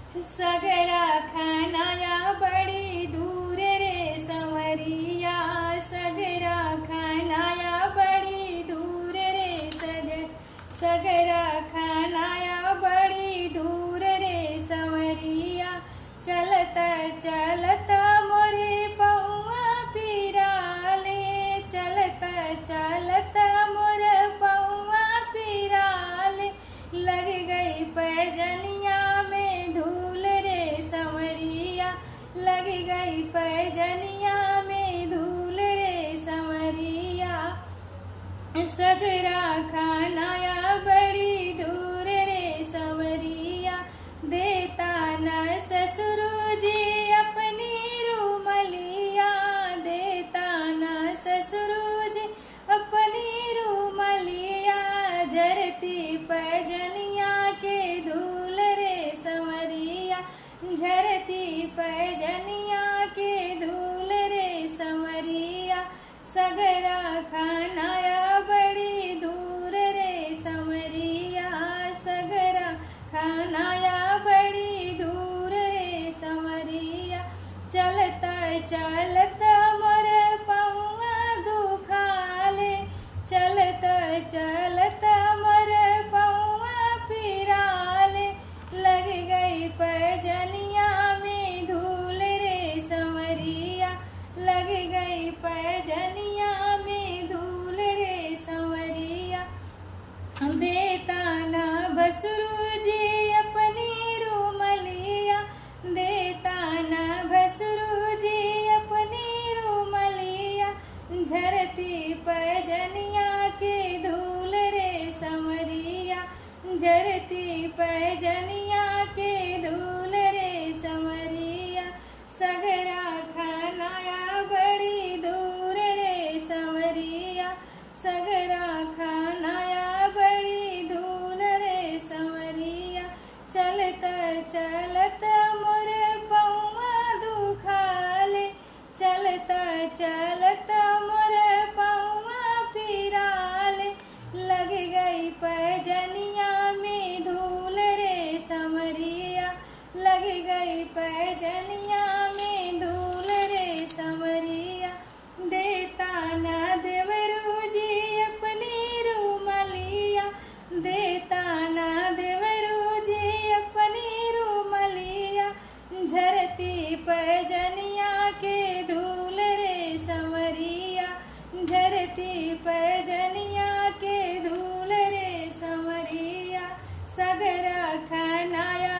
सगरा खानाया बड़ी दूर रे संवरिया, सगरा खानाया बड़ी दूर रे सगरा खानाया बड़ी दूर रे संवरिया। चलता चलता मोरे पौआ पिराले, चलता चलता मोर पौआ पिराले। लग गई पैजनिया में धूल रे संवरिया, लग गई पैजनिया में धूल रे संवरिया। सगरा खानाया बड़ी दूर रे संवरिया, देता न ससुर जी अपनी रूमलिया, देता न ससुर जी अपनी रूमलिया। झरती पैजनिया के धूल रे संवरिया, झरती पैजनिया के धूल रे संवरिया। सगरा खानाया बड़ी दूर रे संवरिया, सगरा खानाया बड़ी दूर रे संवरिया। चलता चलता मोर पौआ दुखाले, चलता चलता मोर पौआ पिराले। लग गई पैजनिया में धूल रे संवरिया, लग गई पैजनिया में धूल रे संवरिया। देता ना भसुरु जी अपनी रूमलिया, देता ना भसुरु जी अपनी रूमलिया। झरती पैजनिया के धूल रे संवरिया, झरती पैजनिया के धूल रे संवरिया। सगरा खानाया बड़ी दूर रे संवरिया, सगरा खानाया बड़ी दूर रे संवरिया। चलता चलता मोर पौआ दुखाले, चलता चलता मोर पौआ पिराले। लग गई पैजनिया में धूल रे संवरिया, लग गई पैजनिया